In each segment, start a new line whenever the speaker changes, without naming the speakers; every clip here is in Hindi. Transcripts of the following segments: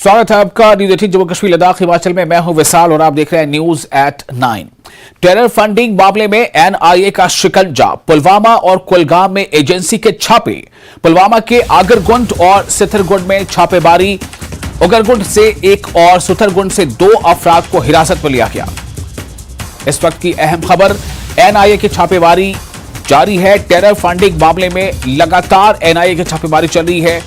स्वागत है आपका न्यूज 18 जम्मू कश्मीर लद्दाख हिमाचल में। मैं हूं विशाल और आप देख रहे हैं न्यूज एट 9। टेरर फंडिंग मामले में एनआईए का शिकंजा, पुलवामा और कुलगाम में एजेंसी के छापे। पुलवामा के आगरगुंड और सिथरगुंड में छापेमारी। उगरगुंड से एक और सुथरगुंड से 2 अफराद को हिरासत में लिया गया। इस वक्त की अहम खबर, एनआईए की छापेमारी जारी है। टेरर फंडिंग मामले में लगातार एनआईए की छापेमारी चल रही है।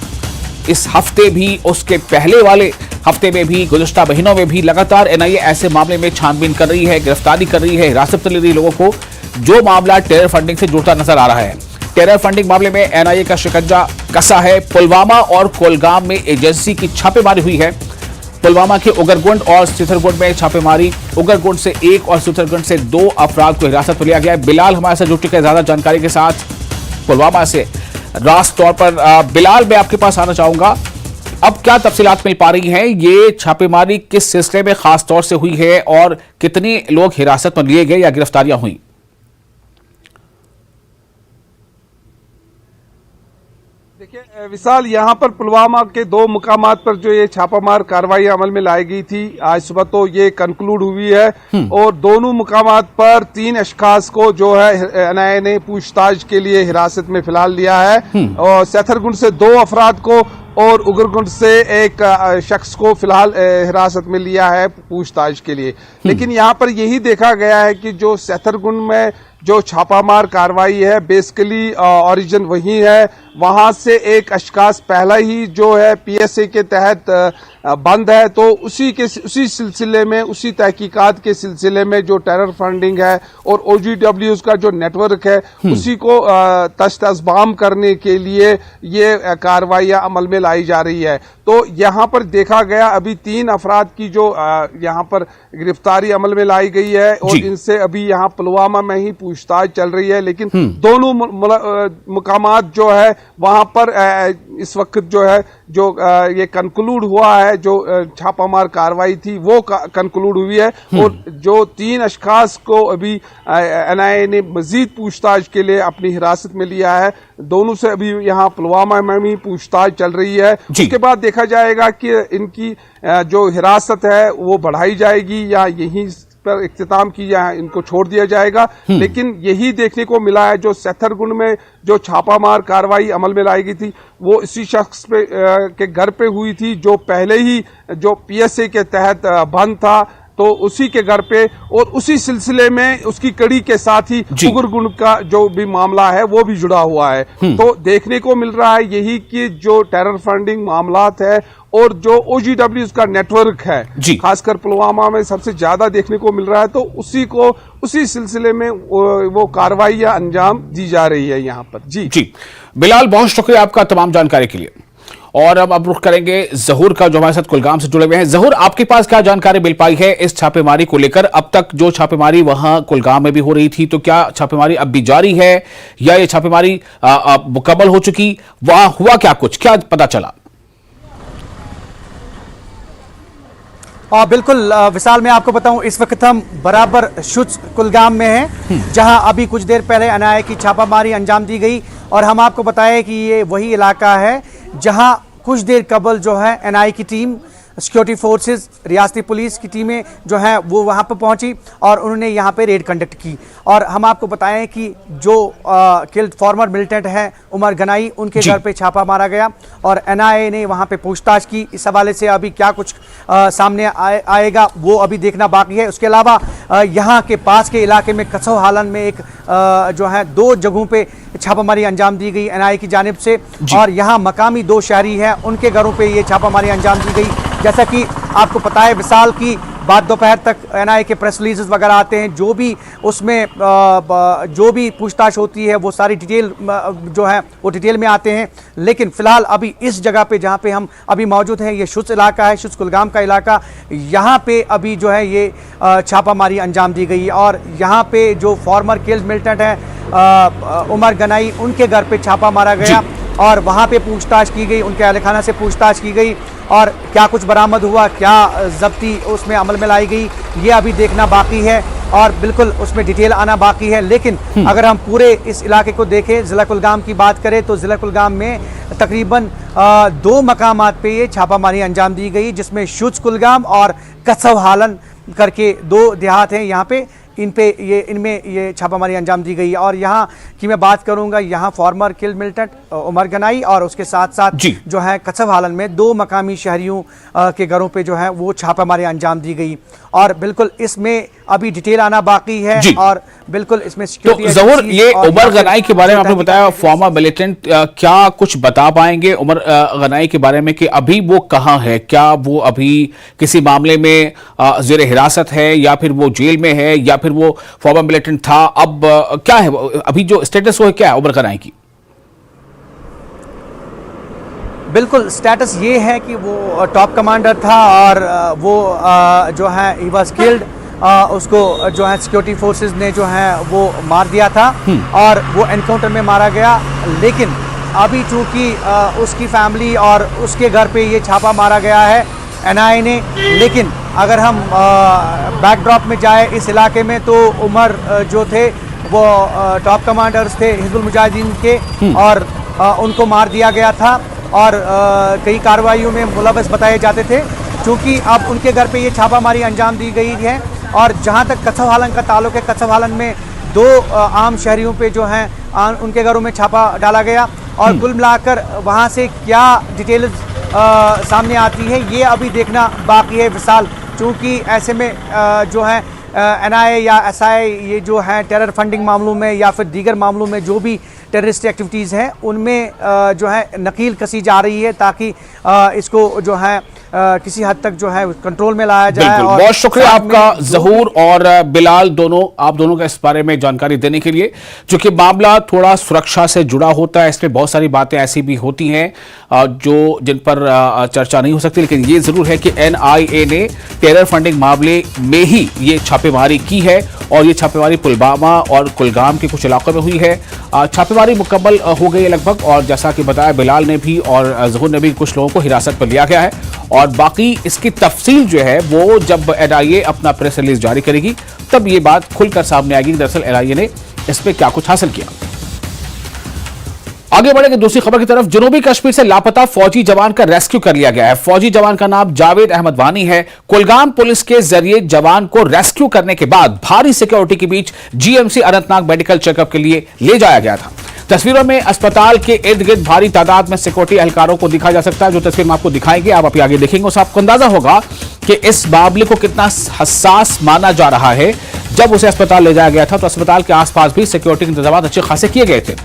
इस हफ्ते भी, उसके पहले वाले हफ्ते में भी, गुज़िश्ता महीनों में भी लगातार एनआईए ऐसे मामले में छानबीन कर रही है, गिरफ्तारी कर रही है, हिरासत में ले रही है लोगों को जो मामला टेरर फंडिंग से जुड़ता नजर आ रहा है। टेरर फंडिंग मामले में एनआईए का शिकंजा कसा है। पुलवामा और कुलगाम में एजेंसी की छापेमारी हुई है। पुलवामा के उगरगुंड और सिथरगुंड में छापेमारी। उगरगुंड से 1 और सिथरगुंड से 2 अफराद को हिरासत में लिया गया है। बिलाल हमारे साथ जुड़ चुके हैं ज्यादा जानकारी के साथ पुलवामा से। रास तौर पर बिलाल, मैं आपके पास आना चाहूंगा, अब क्या तफसीलात मिल पा रही हैं? ये छापेमारी किस सिलसिले में खास तौर से हुई है और कितने लोग हिरासत में लिए गए या गिरफ्तारियां हुई?
देखिए विशाल, यहाँ पर पुलवामा के 2 मुकामात पर जो ये छापामार कार्रवाई अमल में लाई गई थी, आज सुबह तो ये कंक्लूड हुई है और दोनों मुकामात पर 3 अशखास को जो है एनआईए ने पूछताछ के लिए हिरासत में फिलहाल लिया है और सेथरगुंड से 2 अफराद को और उगरगुंड से एक शख्स को फिलहाल हिरासत में लिया है पूछताछ के लिए। लेकिन यहाँ पर यही देखा गया है कि जो सेथरगुंड में जो छापामार कार्रवाई है, बेसिकली ओरिजिन वही है। वहां से एक अशखास पहला ही जो है पीएसए के तहत बंद है, तो उसी सिलसिले में, उसी तहकीकात के सिलसिले में जो टेरर फंडिंग है और ओजीडब्ल्यूज का जो नेटवर्क है, उसी को तश्त-ए-अज़बाम करने के लिए ये कार्रवाइयां अमल में लाई जा रही है। तो यहाँ पर देखा गया अभी 3 अफराद की जो यहाँ पर गिरफ्तारी अमल में लाई गई है और इनसे अभी यहाँ पुलवामा में ही पूछताछ चल रही है। लेकिन दोनों मुकामात जो है वहां पर इस वक्त जो है ये कंक्लूड हुआ है, जो छापामार कार्रवाई थी वो कंक्लूड हुई है और जो 3 अशखास को अभी एनआईए ने मजीद पूछताछ के लिए अपनी हिरासत में लिया है। दोनों से अभी यहाँ पुलवामा में भी पूछताछ चल रही है। उसके बाद देखा जाएगा कि इनकी जो हिरासत है वो बढ़ाई जाएगी या यहीं पर इख्तिताम की या इनको छोड़ दिया जाएगा। लेकिन यही देखने को मिला है, जो सेथरगुंड में जो छापामार कार्रवाई अमल में लाई गई थी वो इसी शख्स पे के घर पे हुई थी जो पहले ही जो पीएसए के तहत बंद था, तो उसी के घर पे और उसी सिलसिले में उसकी कड़ी के साथ ही उगरगुंड का जो भी मामला है वो भी जुड़ा हुआ है। तो देखने को मिल रहा है यही कि जो टेरर फंडिंग मामलात है और जो ओजीडब्ल्यूज का नेटवर्क है, खासकर पुलवामा में सबसे ज्यादा देखने को मिल रहा है, तो उसी सिलसिले में वो कार्रवाइयां अंजाम दी जा रही है यहाँ पर। जी
बिलाल, बहुत शुक्रिया आपका तमाम जानकारी के लिए। और अब रुख करेंगे जहूर का, जो हमारे साथ कुलगाम से जुड़े हुए हैं। जहूर, आपके पास क्या जानकारी मिल पाई है इस छापेमारी को लेकर? अब तक जो छापेमारी वहां कुलगाम में भी हो रही थी, तो क्या छापेमारी अब भी जारी है या ये छापेमारी मुकम्मल हो चुकी? वहां हुआ क्या पता चला?
बिल्कुल विशाल, मैं आपको बताऊं, इस वक्त हम बराबर शुच कुलगाम में हैं, जहां अभी कुछ देर पहले एनआईए की छापामारी अंजाम दी गई और हम आपको बताएं कि ये वही इलाका है जहां कुछ देर कबल जो है एनआईए की टीम, सिक्योरिटी फोर्सेस, रियासती पुलिस की टीमें जो हैं वो वहाँ पर पहुँची और उन्होंने यहाँ पे रेड कंडक्ट की। और हम आपको बताएं कि जो किल्ड फॉर्मर मिलिटेंट हैं उमर गनाई, उनके घर पे छापा मारा गया और एनआईए ने वहाँ पे पूछताछ की। इस हवाले से अभी क्या कुछ सामने आएगा वो अभी देखना बाकी है। उसके अलावा यहाँ के पास के इलाके में कसो हालन में एक जो है 2 जगहों पे छापामारी अंजाम दी गई एनआईए की जानिब से और यहाँ मकामी 2 शहरी हैं, उनके घरों पे ये छापामारी अंजाम दी गई। जैसा कि आपको पता है विशाल की बाद दोपहर तक एनआईए के प्रेस रिलीजेस वगैरह आते हैं, जो भी उसमें जो भी पूछताछ होती है वो सारी डिटेल जो है वो डिटेल में आते हैं। लेकिन फिलहाल अभी इस जगह पे जहाँ पे हम अभी मौजूद हैं, ये शुच इलाका है, शुच कुलगाम का इलाका, यहाँ पे अभी जो है ये छापामारी अंजाम दी गई और यहाँ पे जो फॉर्मर किल्ड मिलिटेंट हैं उमर गनाई, उनके घर पे छापा मारा गया और वहाँ पे पूछताछ की गई, उनके अहल खाना से पूछताछ की गई और क्या कुछ बरामद हुआ, क्या जब्ती उसमें अमल में लाई गई, ये अभी देखना बाकी है और बिल्कुल उसमें डिटेल आना बाकी है। लेकिन अगर हम पूरे इस इलाके को देखें, ज़िला कुलगाम की बात करें तो ज़िला कुलगाम में तकरीबन 2 मकामात पे ये छापामारी अंजाम दी गई, जिसमें शुच कुलगाम और कछव हालन करके 2 देहात हैं यहाँ पे, इनमें ये छापामारी अंजाम दी गई। और यहाँ की मैं बात करूँगा, यहाँ farmer killed militant Umar Ganai और उसके साथ साथ जो है कछव हालन में 2 मकामी शहरियों के घरों पे जो है वो छापामारी अंजाम दी गई और बिल्कुल इसमें अभी डिटेल आना बाकी है और बिल्कुल इसमें
तो ज़हूर, ये उमर गनाई के बारे में आपने बताया फॉर्मर मिलिटेंट, क्या कुछ बता पाएंगे उमर गनाई के बारे में कि अभी वो कहाँ है? क्या वो अभी किसी मामले में ज़ेर हिरासत है या फिर वो जेल में है या फिर वो फॉर्मर मिलिटेंट था? अब क्या है अभी जो स्टेटस वो है, क्या है उमर गनाई की?
बिल्कुल स्टेटस ये है कि वो टॉप कमांडर था और वो जो है ही वाज किल्ड, उसको जो है सिक्योरिटी फोर्सेस ने जो है वो मार दिया था और वो एनकाउंटर में मारा गया। लेकिन अभी चूंकि उसकी फैमिली और उसके घर पे ये छापा मारा गया है एनआईए ने, लेकिन अगर हम बैकड्रॉप में जाए इस इलाके में तो उमर जो थे वो टॉप कमांडर्स थे हिजबुल मुजाहिदीन के और उनको मार दिया गया था और कई कार्रवाइयों में मुलव्वस बताए जाते थे। चूँकि अब उनके घर पे ये छापामारी अंजाम दी गई है और जहाँ तक कछव हालन का ताल्लुक है, कछव हालन में 2 आम शहरियों पे जो हैं उनके घरों में छापा डाला गया और कुल मिलाकर वहाँ से क्या डिटेल सामने आती है ये अभी देखना बाकी है विशाल। चूँकि ऐसे में जो है एनआईए या एसआई ये जो है टेरर फंडिंग मामलों में या फिर दीगर मामलों में जो भी टेररिस्ट एक्टिविटीज़ हैं उनमें जो है नकील कसी जा रही है ताकि इसको जो है किसी हद तक जो है कंट्रोल में लाया जाए। और
बहुत शुक्रिया आपका ज़हूर और बिलाल, आप दोनों का इस बारे में जानकारी देने के लिए। चूंकि मामला थोड़ा सुरक्षा से जुड़ा होता है इसलिए बहुत सारी बातें ऐसी भी होती हैं जो जिन पर चर्चा नहीं हो सकती, लेकिन ये जरूर है कि एनआईए ने टेरर फंडिंग मामले में ही ये छापेमारी की है और ये छापेमारी पुलवामा और कुलगाम के कुछ इलाकों में हुई है। छापेमारी मुकम्मल हो गई है लगभग और जैसा कि बताया बिलाल ने भी और ज़हूर ने भी, कुछ लोगों को हिरासत पर लिया गया है और बाकी इसकी तफसील जो है वो जब एनआईए अपना प्रेस रिलीज जारी करेगी तब ये बात खुलकर सामने आएगी कि दरअसल एनआईए ने इस पे क्या कुछ हासिल किया। आगे बढ़ेंगे दूसरी खबर की तरफ। जनूबी कश्मीर से लापता फौजी जवान का रेस्क्यू कर लिया गया है। फौजी जवान का नाम जावेद अहमद वानी है। कुलगाम पुलिस के जरिए जवान को रेस्क्यू करने के बाद भारी सिक्योरिटी के बीच जीएमसी अनंतनाग मेडिकल चेकअप के लिए ले जाया गया था। तस्वीरों में अस्पताल के इर्द गिर्द भारी तादाद में सिक्योरिटी एहलकारों को दिखा जा सकता है। जो तस्वीर हम आपको दिखाएंगे, आप अभी आगे देखेंगे, उससे आपको अंदाजा होगा कि इस मामले को कितना हसास माना जा रहा है। जब उसे अस्पताल ले जाया गया था तो अस्पताल के आसपास भी सिक्योरिटी के इंतजाम अच्छे खासे किए गए थे।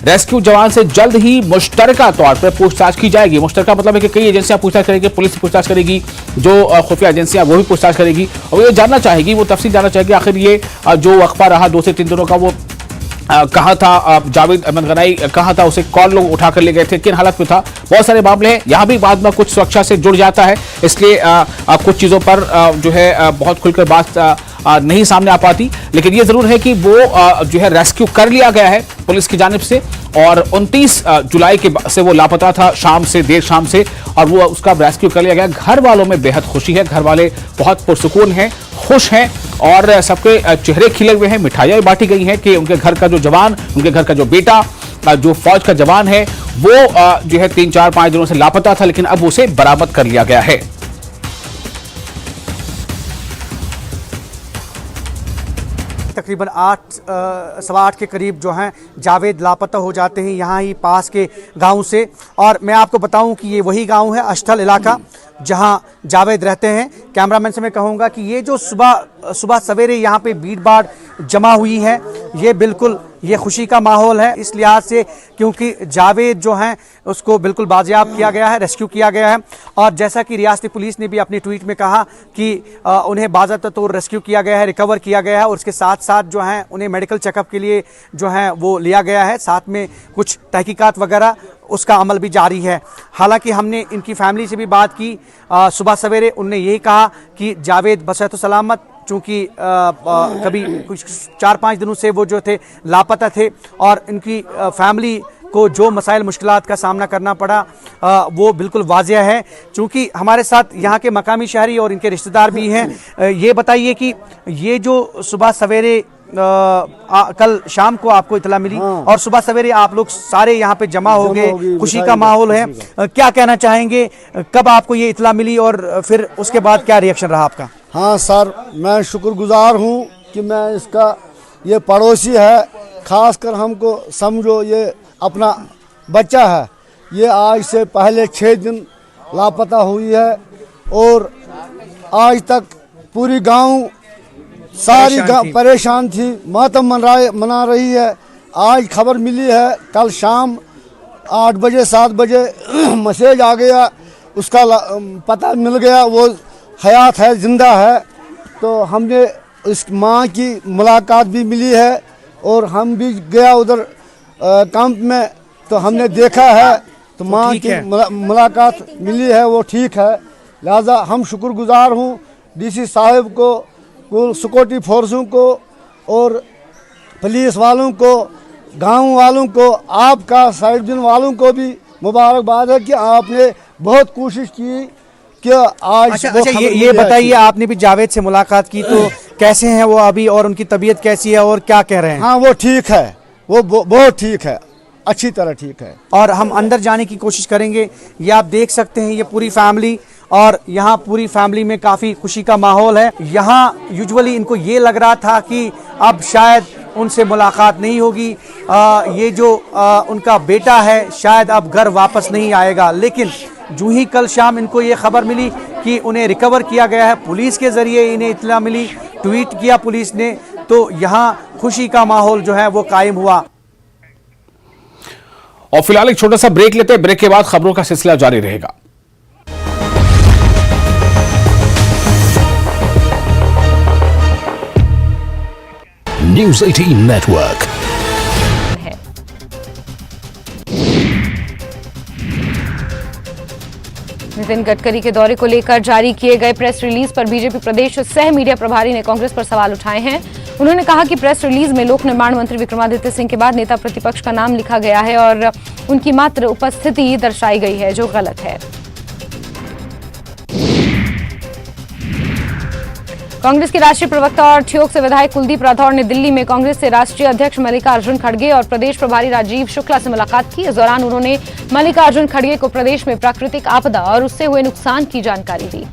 रेस्क्यू जवान से जल्द ही मुश्तरका तौर पर पूछताछ की जाएगी। मुश्तरका मतलब है कि कई एजेंसियां पूछताछ करेगी, पुलिस पूछताछ करेगी, जो खुफिया एजेंसियां वो भी पूछताछ करेगी और ये जानना चाहेगी, वो तफसील जानना चाहेगी आखिर ये जो वक्फा रहा 2 से 3 दिनों का वो कहाँ था, जावेद अहमद गनाई कहाँ था, उसे कौन लोग उठा कर ले गए थे, किन हालत में था। बहुत सारे मामले हैं, यहाँ भी बाद में कुछ सुरक्षा से जुड़ जाता है इसलिए कुछ चीज़ों पर जो है बहुत खुलकर बात नहीं सामने आ पाती। लेकिन ये जरूर है कि वो जो है रेस्क्यू कर लिया गया है पुलिस की जानिब से और 29 जुलाई के से वो लापता था देर शाम से और वो उसका रेस्क्यू कर लिया गया। घर वालों में बेहद खुशी है, घर वाले बहुत पुरसुकून हैं, खुश हैं और सबके चेहरे खिले हुए हैं। मिठाइयाँ बांटी गई हैं कि उनके घर का जो जवान, उनके घर का जो बेटा जो फौज का जवान है वो जो है 3, 4, 5 दिनों से लापता था, लेकिन अब उसे बरामद कर लिया गया है।
तकरीबन 8 के करीब जो हैं जावेद लापता हो जाते हैं यहाँ ही पास के गांव से। और मैं आपको बताऊं कि ये वही गांव है अष्टल इलाका जहां जावेद रहते हैं। कैमरामैन से मैं कहूँगा कि ये जो सुबह सवेरे यहाँ पे भीड़ भाड़ जमा हुई है, ये बिल्कुल ये खुशी का माहौल है इस लिहाज से क्योंकि जावेद जो हैं उसको बिल्कुल बाजियाब किया गया है, रेस्क्यू किया गया है। और जैसा कि रियासती पुलिस ने भी अपनी ट्वीट में कहा कि उन्हें बाज़ाब्ता तौर रेस्क्यू किया गया है, रिकवर किया गया है और उसके साथ साथ जो हैं उन्हें मेडिकल चेकअप के लिए जो है वो लिया गया है। साथ में कुछ तहकीकात वगैरह उसका अमल भी जारी है। हालांकि हमने इनकी फैमिली से भी बात की सुबह सवेरे, उनने यही कहा कि जावेद बसेहत सलामत, चूँकि कभी कुछ 4-5 दिनों से वो जो थे लापता थे और इनकी फैमिली को जो मसाइल मुश्किलात का सामना करना पड़ा वो बिल्कुल वाजिया है। चूँकि हमारे साथ यहाँ के मकामी शहरी और इनके रिश्तेदार भी हैं, ये बताइए कि ये जो सुबह सवेरे कल शाम को आपको इतला मिली और सुबह सवेरे आप लोग सारे यहाँ पे जमा हो गए, खुशी का माहौल है, क्या कहना चाहेंगे? कब आपको ये इतला मिली और फिर उसके बाद क्या रिएक्शन रहा आपका?
हाँ सर, मैं शुक्रगुजार हूँ कि मैं इसका ये पड़ोसी है, खासकर हमको समझो ये अपना बच्चा है। ये आज से पहले 6 दिन लापता हुई है और आज तक पूरी गांव सारी परेशान थी, मातम मना रही है। आज खबर मिली है, कल शाम 8 बजे 7 बजे मैसेज आ गया, उसका पता मिल गया वो हयात है, जिंदा है। तो हमने इस माँ की मुलाकात भी मिली है और हम भी गया उधर कैंप में, तो हमने देखा है तो माँ की मुलाकात मिली है, वो ठीक है। लिहाजा हम शुक्रगुजार हूँ डीसी साहब को, कुल सिक्योरिटी फोर्सों को और पुलिस वालों को, गांव वालों को, आपका साइड दिन वालों को भी मुबारकबाद है कि आपने बहुत कोशिश की कि आज।
अच्छा, ये बताइए, आपने भी जावेद से मुलाकात की, तो कैसे हैं वो अभी और उनकी तबीयत कैसी है और क्या कह रहे हैं?
हाँ, वो ठीक है, वो बहुत ठीक है, अच्छी तरह ठीक है।
और हम अंदर जाने की कोशिश करेंगे। ये आप देख सकते हैं, ये पूरी फैमिली, और यहाँ पूरी फैमिली में काफ़ी खुशी का माहौल है। यहाँ यूजुअली इनको ये लग रहा था कि अब शायद उनसे मुलाकात नहीं होगी, ये जो उनका बेटा है शायद अब घर वापस नहीं आएगा। लेकिन जो ही कल शाम इनको ये खबर मिली कि उन्हें रिकवर किया गया है, पुलिस के ज़रिए इन्हें इत्तला मिली, ट्वीट किया पुलिस ने, तो यहाँ खुशी का माहौल जो है वो कायम हुआ।
और फिलहाल एक छोटा सा ब्रेक लेते हैं, ब्रेक के बाद खबरों का सिलसिला जारी रहेगा।
News 18 network.
नितिन गडकरी के दौरे को लेकर जारी किए गए प्रेस रिलीज पर बीजेपी प्रदेश सह मीडिया प्रभारी ने कांग्रेस पर सवाल उठाए हैं। उन्होंने कहा कि प्रेस रिलीज में लोक निर्माण मंत्री विक्रमादित्य सिंह के बाद नेता प्रतिपक्ष का नाम लिखा गया है और उनकी मात्र उपस्थिति दर्शाई गई है, जो गलत है। कांग्रेस के राष्ट्रीय प्रवक्ता और ठियोग से विधायक कुलदीप राठौर ने दिल्ली में कांग्रेस से राष्ट्रीय अध्यक्ष मल्लिकार्जुन खड़गे और प्रदेश प्रभारी राजीव शुक्ला से मुलाकात की। इस दौरान उन्होंने मल्लिकार्जुन खड़गे को प्रदेश में प्राकृतिक आपदा और उससे हुए नुकसान की जानकारी दी।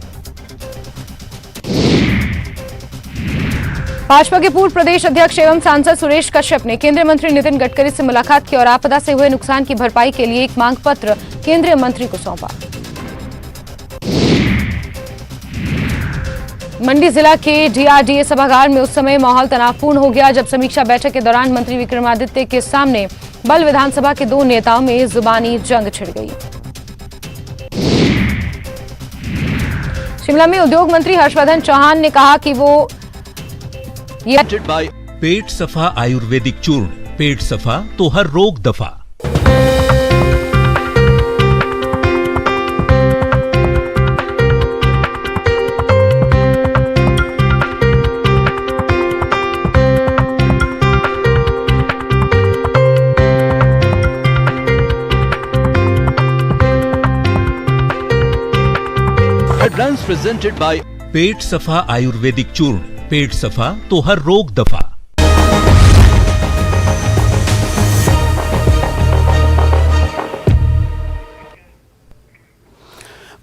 भाजपा के पूर्व प्रदेश अध्यक्ष एवं सांसद सुरेश कश्यप ने केंद्रीय मंत्री नितिन गडकरी से मुलाकात की और आपदा से हुए नुकसान की भरपाई के लिए एक मांग पत्र केंद्रीय मंत्री को सौंपा। मंडी जिला के डीआरडीए सभागार में उस समय माहौल तनावपूर्ण हो गया जब समीक्षा बैठक के दौरान मंत्री विक्रमादित्य के सामने बल विधानसभा के 2 नेताओं में जुबानी जंग छिड़ गई। शिमला में उद्योग मंत्री हर्षवर्धन चौहान ने कहा कि वो
पेट सफा आयुर्वेदिक चूर्ण, पेट सफा तो हर रोग दफा। Headlines presented by पेट सफा आयुर्वेदिक चूर्ण, पेट सफा तो हर रोग दफा।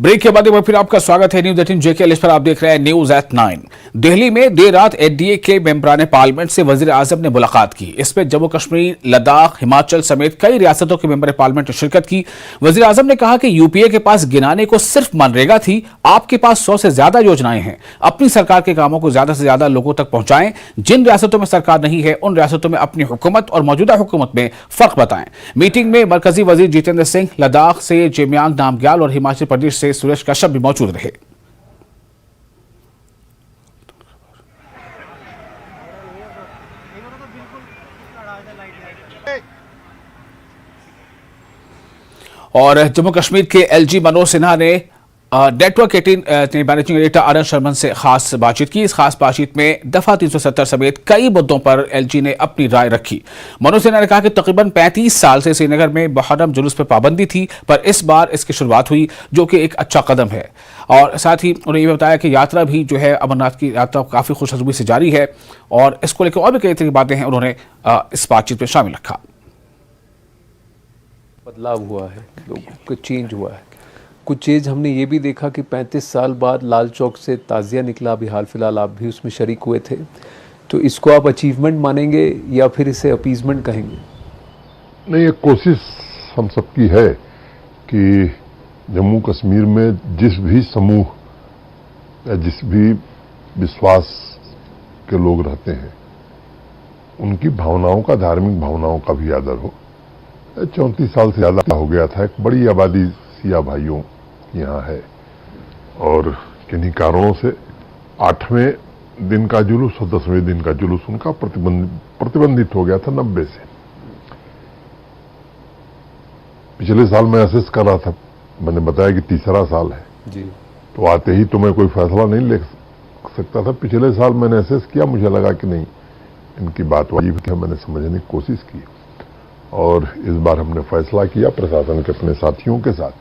ब्रेक के बाद एक बार फिर आपका स्वागत है न्यूज 18 जेके पर। आप देख रहे हैं न्यूज एट 9। दिल्ली में देर रात एनडीए के मेंबरान पार्लियामेंट से वजीर आजम ने मुलाकात की। इसमें जम्मू कश्मीर, लद्दाख, हिमाचल समेत कई रियासतों के मेंबर पार्लियामेंट ने शिरकत की। वजीर आजम ने कहा कि यूपीए के पास गिनाने को सिर्फ मनरेगा थी, आपके पास 100 से ज्यादा योजनाएं हैं। अपनी सरकार के कामों को ज्यादा से ज्यादा लोगों तक पहुंचाएं। जिन रियासतों में सरकार नहीं है उन रियासतों में अपनी हुकूमत और मौजूदा हुकूमत में फर्क बताएं। मीटिंग में मरकजी वजीर जितेंद्र सिंह, लद्दाख से जेम्यांग नामग्याल और हिमाचल प्रदेश से सुरेश कश्यप भी मौजूद रहे। और जम्मू कश्मीर के एलजी मनोज सिन्हा ने नेटवर्क 18 ने मैनेजिंग एडिटर आनंद शर्मन से खास बातचीत की। इस खास बातचीत में दफा 370 समेत कई मुद्दों पर एलजी ने अपनी राय रखी। मनोज सिन्हा ने कहा कि तकरीबन 35 साल से श्रीनगर में मुहर्रम जुलूस पर पाबंदी थी, पर इस बार इसकी शुरुआत हुई, जो कि एक अच्छा कदम है। और साथ ही उन्होंने ये बताया कि यात्रा भी जो है अमरनाथ की यात्रा काफ़ी खुशहजूबी से जारी है, और इसको लेकर और भी कई तरह की बातें हैं उन्होंने इस बातचीत में शामिल रखा।
बदलाव हुआ है, लोगों को चेंज हुआ है। कुछ चीज़ हमने ये भी देखा कि 35 साल बाद लाल चौक से ताज़िया निकला, अभी हाल फिलहाल आप भी उसमें शरीक हुए थे, तो इसको आप अचीवमेंट मानेंगे या फिर इसे अपीजमेंट कहेंगे?
नहीं, एक कोशिश हम सबकी है कि जम्मू कश्मीर में जिस भी समूह या जिस भी विश्वास के लोग रहते हैं उनकी भावनाओं का, धार्मिक भावनाओं का भी आदर हो। 34 साल से ज़्यादा हो गया था, एक बड़ी आबादी सिया भाइयों यहाँ है, और किन्हीं कारणों से 8वें दिन का जुलूस और 10वें दिन का जुलूस उनका प्रतिबंधित हो गया था 90 से। पिछले साल मैं असेस कर रहा था, मैंने बताया कि तीसरा साल है
जी,
तो आते ही तो मैं कोई फैसला नहीं ले सकता था। पिछले साल मैंने असेस किया, मुझे लगा कि नहीं, इनकी बात वाजिब है, मैंने समझने की कोशिश की, और इस बार हमने फैसला किया प्रशासन के अपने साथियों के साथ,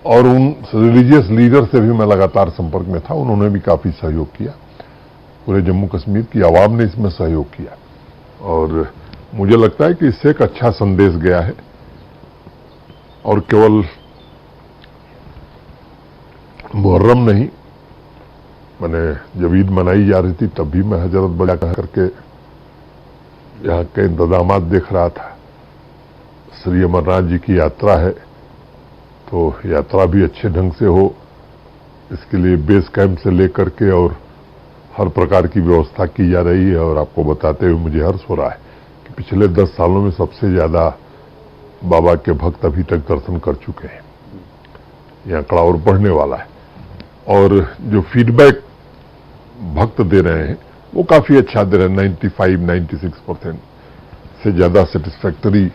और उन रिलीजियस लीडर से भी मैं लगातार संपर्क में था, उन्होंने भी काफ़ी सहयोग किया। पूरे जम्मू कश्मीर की आवाम ने इसमें सहयोग किया, और मुझे लगता है कि इससे एक अच्छा संदेश गया है। और केवल मुहर्रम नहीं, मैंने जब ईद मनाई जा रही थी तब भी मैं हजरत बजा करके यहाँ के इंतजाम देख रहा था। श्री अमरनाथ जी की यात्रा है, तो यात्रा भी अच्छे ढंग से हो, इसके लिए बेस कैंप से लेकर के और हर प्रकार की व्यवस्था की जा रही है। और आपको बताते हुए मुझे हर्ष हो रहा है कि पिछले 10 सालों में सबसे ज़्यादा बाबा के भक्त अभी तक दर्शन कर चुके हैं। यह आंकड़ा और बढ़ने वाला है, और जो फीडबैक भक्त दे रहे हैं वो काफ़ी अच्छा दे रहे हैं। 95-96% से ज़्यादा सेटिस्फैक्टरी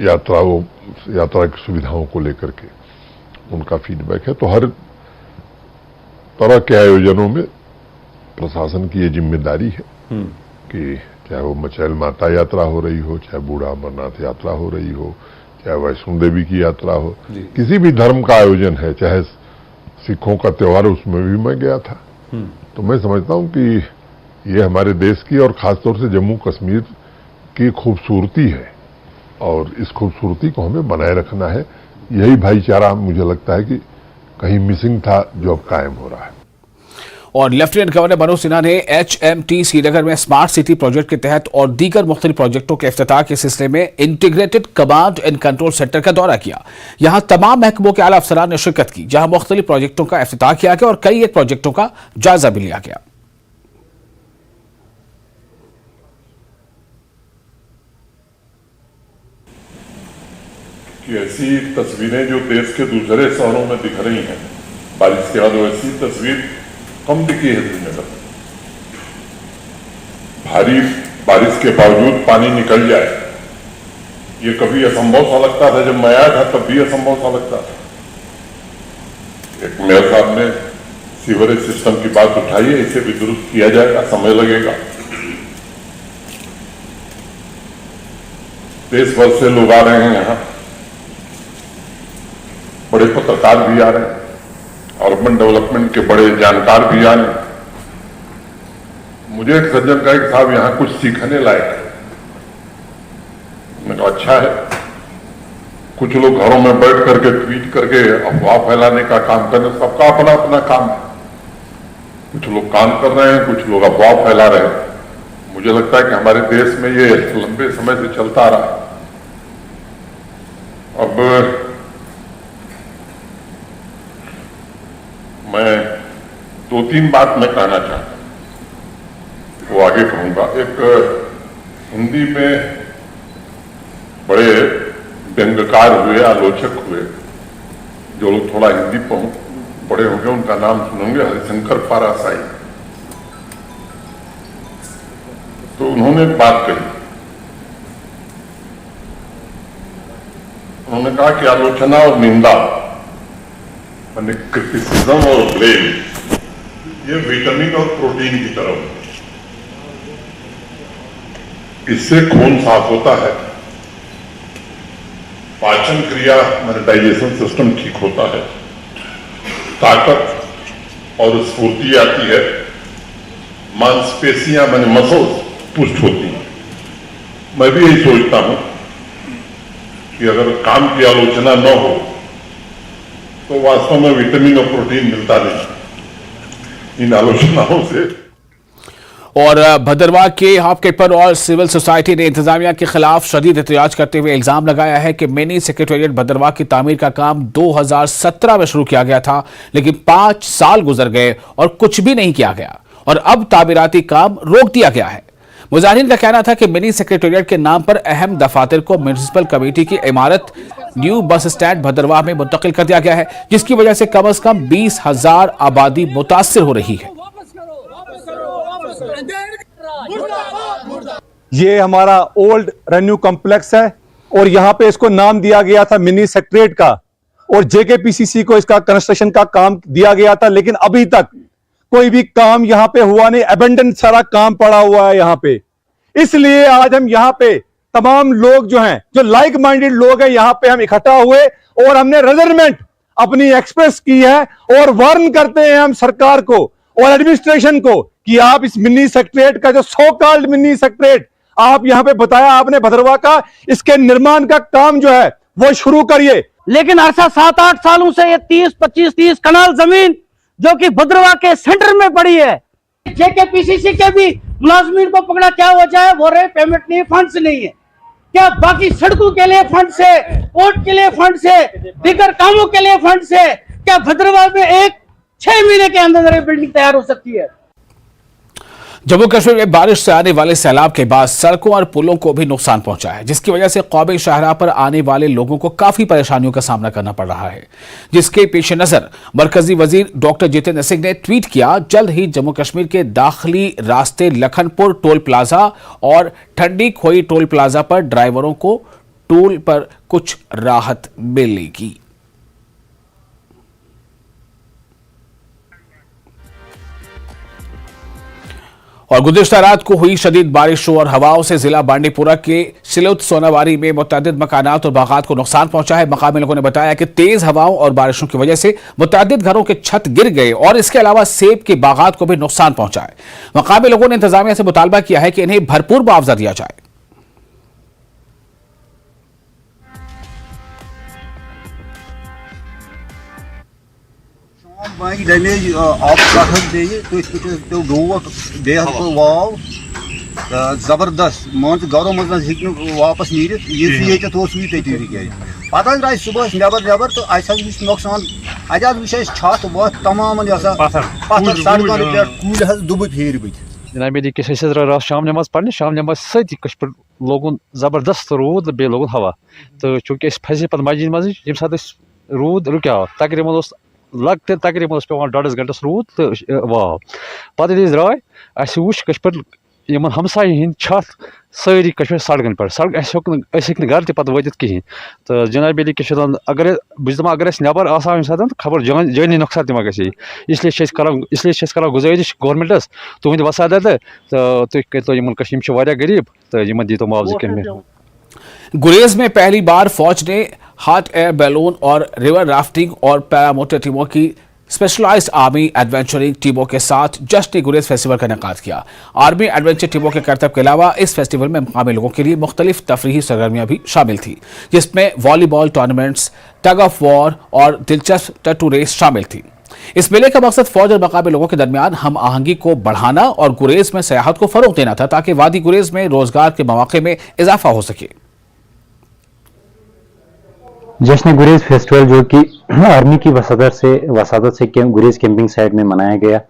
यात्रा की सुविधाओं को लेकर के उनका फीडबैक है। तो हर तरह के आयोजनों में प्रशासन की ये जिम्मेदारी है कि चाहे वो मचैल माता यात्रा हो रही हो, चाहे बूढ़ा अमरनाथ यात्रा हो रही हो, चाहे वैष्णो देवी की यात्रा हो, किसी भी धर्म का आयोजन है, चाहे सिखों का त्योहार, उसमें भी मैं गया था। तो मैं समझता हूं कि ये हमारे देश की और खासतौर से जम्मू कश्मीर की खूबसूरती है, और इस खूबसूरती को हमें बनाए रखना है। यही भाईचारा मुझे लगता है कि कहीं मिसिंग था, जो अब कायम हो रहा है।
और लेफ्टिनेंट गवर्नर मनोज सिन्हा ने HMT श्रीनगर में स्मार्ट सिटी प्रोजेक्ट के तहत और दीगर मुख्तलिफ प्रोजेक्टों के इफ्तिताह के सिलसिले में integrated command and control centre का दौरा किया। यहां तमाम महकमों के आला अफसरान ने शिरकत की, जहां मुख्तलिफ प्रोजेक्टों का इफ्तिताह किया गया और कई एक प्रोजेक्टों का जायजा भी लिया गया।
कि ऐसी तस्वीरें जो देश के दूसरे शहरों में दिख रही हैं बारिश के बाद, वैसी तस्वीर कम दिखी है श्रीनगर। भारी बारिश के बावजूद पानी निकल जाए, ये कभी असंभव सा लगता था। जब मैं आया था तब भी असंभव सा लगता था। एक मेयर साहब ने सीवरेज सिस्टम की बात उठाई है, इसे भी दुरुस्त किया जाएगा, समय लगेगा। देश भर से लोग आ रहे हैं यहाँ, बड़े पत्रकार भी आ रहे हैं, अर्बन डेवलपमेंट के बड़े जानकार भी आ रहे हैं। मुझे एक सज्जन कहा कि साहब यहाँ कुछ सीखने लायक है। मैंने कहा अच्छा है। कुछ लोग घरों में बैठ करके ट्वीट करके अफवाह फैलाने का काम कर रहे हैं, सबका अपना अपना काम है। कुछ लोग काम कर रहे हैं, कुछ लोग अफवाह फैला रहे हैं। मुझे लगता है कि हमारे देश में ये लंबे समय से चलता रहा है। अब मैं 2-3 बात मैं कहना चाहता हूं, वो आगे कहूंगा। एक हिंदी में बड़े व्यंग्यकार हुए, आलोचक हुए, जो लोग थोड़ा हिंदी पढ़े होंगे उनका नाम सुनेंगे, हरिशंकर पारासाई। तो उन्होंने एक बात कही, उन्होंने कहा कि आलोचना और निंदा मैंने क्रिटिसिज्म और ब्लेम ये विटामिन और प्रोटीन की तरह, इससे खून साफ होता है, पाचन क्रिया मैंने डाइजेशन सिस्टम ठीक होता है, ताकत और स्फूर्ति आती है, मांसपेशियां मैंने मसल्स पुष्ट होती हैं। मैं भी यही सोचता हूं कि अगर काम की आलोचना न हो तो वास्तव में विटामिन और प्रोटीन मिलता नहीं इन आलोचनाओं से।
और भद्रवाह के हाफकेपर और सिविल सोसाइटी ने इंतजामिया के खिलाफ शदीद एहतजाज करते हुए इल्जाम लगाया है कि मिनी सेक्रेटेरिएट भद्रवाह की तामीर का काम 2017 में शुरू किया गया था, लेकिन 5 साल गुजर गए और कुछ भी नहीं किया गया और अब तामीराती काम रोक दिया गया है। मुजाहिरीन का कहना था कि मिनी सेक्रेटेरिएट के नाम पर अहम दफातर को म्युनिसिपल कमेटी की इमारत न्यू बस स्टैंड भद्रवाह में मुंतकिल कर दिया गया है, जिसकी वजह से कम 20,000 आबादी मुतासिर हो रही है।
ये हमारा ओल्ड रेन्यू कॉम्प्लेक्स है और यहाँ पे इसको नाम दिया गया था मिनी सेक्रेटेरिएट का और जेकेपीसीसी को इसका कंस्ट्रक्शन का काम दिया गया था, लेकिन अभी तक कोई भी काम यहाँ पे हुआ नहीं, अबेंडन सारा काम पड़ा हुआ है यहाँ पे। इसलिए आज हम यहाँ पे तमाम लोग जो हैं, जो लाइक माइंडेड लोग हैं, यहाँ पे हम इकट्ठा हुए और हमने रेजरमेंट अपनी एक्सप्रेस की है और वार्न करते हैं हम सरकार को और एडमिनिस्ट्रेशन को कि आप इस मिनी सेक्रेटेरिएट का जो सो कॉल्ड मिनी सेक्रेटेरिएट आप यहाँ पे बताया आपने भद्रवाह का, इसके निर्माण का काम जो है वो शुरू करिए।
लेकिन ऐसा 7-8 सालों से ये 30 कनाल जमीन जो कि भद्रवाह के सेंटर में पड़ी है, जेकेपीसीसी के भी मुलाजमीन को पकड़ा, क्या वजह है? वो रहे पेमेंट नहीं, फंड्स नहीं है। क्या बाकी सड़कों के लिए फंड्स है, पोर्ट के लिए फंड्स है, दीगर कामों के लिए फंड्स है? क्या भद्रवाह में 6 महीने के अंदर बिल्डिंग तैयार हो सकती है?
जम्मू कश्मीर में बारिश से आने वाले सैलाब के बाद सड़कों और पुलों को भी नुकसान पहुंचा है, जिसकी वजह से कौमी शाहराह पर आने वाले लोगों को काफी परेशानियों का सामना करना पड़ रहा है, जिसके पेश नजर मरकजी वजीर डॉक्टर जितेंद्र सिंह ने ट्वीट किया, जल्द ही जम्मू कश्मीर के दाखिली रास्ते लखनपुर टोल प्लाजा और ठंडी खोई टोल प्लाजा पर ड्राइवरों को टोल पर कुछ राहत मिलेगी। और गुज़िश्ता रात को हुई शदीद बारिशों और हवाओं से जिला बांडीपुरा के सिलुत सोनावारी में मुतअद्दिद मकानात और बागात को नुकसान पहुंचा है। मकामी लोगों ने बताया कि तेज हवाओं और बारिशों की वजह से मुतअद्दिद घरों के छत गिर गए और इसके अलावा सेब के बागात को भी नुकसान पहुंचा है। मकामी लोगों ने इंतजामिया से मुतालबा किया है कि इन्हें भरपूर मुआवजा दिया जाए।
डैमेज आप वाव जबरदस्त मान गरों मज वापस नीरित ये पता द्राय सुबह नबर तो वो नुकसान अत छत वत तमाम पत्थर सड़कों पे कूल दुब फेर
जनाब रात शाम नमाज पढ़ने, शाम नमाज सती कश लोगन जबरदस्त रूद बे लोगन हवा, तो चूंकि फंसे पे मस्जिद मज ये सात रूद रुक्याव तकरीबन लगते तकरीबन पे 1.5 घंटे रूद तो वाव पे द्राय वो इन हमसाय हंद छत सारी कश्मीर सड़कन पे सड़क घर पे वत कहें। तो जनाब अगर बस दपा अगर नबर आसा सात खबर जानी नुकसान तमा ग, इसलिए करो गुजारिश गवर्नमेंटस तुंद वसादत तो तुम करो गरीब तो इन दीतो मुआवजे कम।
गुरेज में पहली बार फौज ने हॉट एयर बैलून और रिवर राफ्टिंग और पैरामोटर टीमों की स्पेशलाइज्ड आर्मी एडवेंचरिंग टीमों के साथ जश्न गुरेज फेस्टिवल का इनेकाद किया। आर्मी एडवेंचर टीमों के करतब के अलावा इस फेस्टिवल में मुकामी लोगों के लिए मुख्तलिफ तफरीही सरगर्मियां भी शामिल थी, जिसमें volleyball tournaments, tug of war और दिलचस्प टैटू रेस शामिल थी। इस मेले का मकसद फौज और मकामी लोगों के दरमियान हम आहंगी को बढ़ाना और गुरेज में सयाहत को फरोग देना था, ताकि वादी गुरेज में रोजगार के मौके में इजाफा हो सके।
जश्न गुरेज फेस्टिवल जो कि आर्मी की वसादत से गुरेज कैंपिंग साइट में मनाया गया,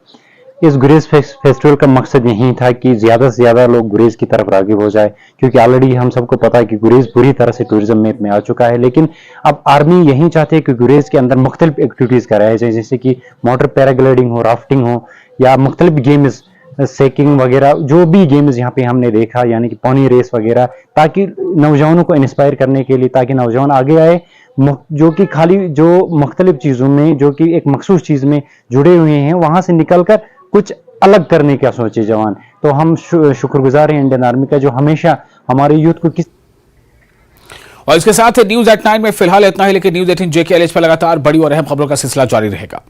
इस गुरेज फेस्टिवल का मकसद यही था कि ज़्यादा से ज़्यादा लोग गुरेज की तरफ राग़िब हो जाए, क्योंकि ऑलरेडी हम सबको पता है कि गुरेज पूरी तरह से टूरिज्म मैप में आ चुका है। लेकिन अब आर्मी यही चाहते हैं कि गुरेज के अंदर मुख्तलिफ एक्टिविटीज़ कराई जाए, जैसे कि मोटर पैराग्लाइडिंग हो, राफ्टिंग हो या मुख्तलिफ गेम्स, सेकिंग वगैरह, जो भी गेम्स यहाँ पे हमने देखा, यानी कि पॉनी रेस वगैरह, ताकि नौजवानों को इंस्पायर करने के लिए, ताकि नौजवान आगे आए, जो कि खाली जो मुख्तलिफ चीज़ों में जो कि एक मखसूस चीज़ में जुड़े हुए हैं वहाँ से निकलकर कुछ अलग करने का सोचे जवान। तो हम शुक्रगुजार हैं इंडियन आर्मी का जो हमेशा हमारे यूथ को किस।
और इसके साथ न्यूज एट 9 में फिलहाल इतना ही, लेकिन न्यूज 18 JKLH पर लगातार बड़ी और अहम खबरों का सिलसिला जारी रहेगा।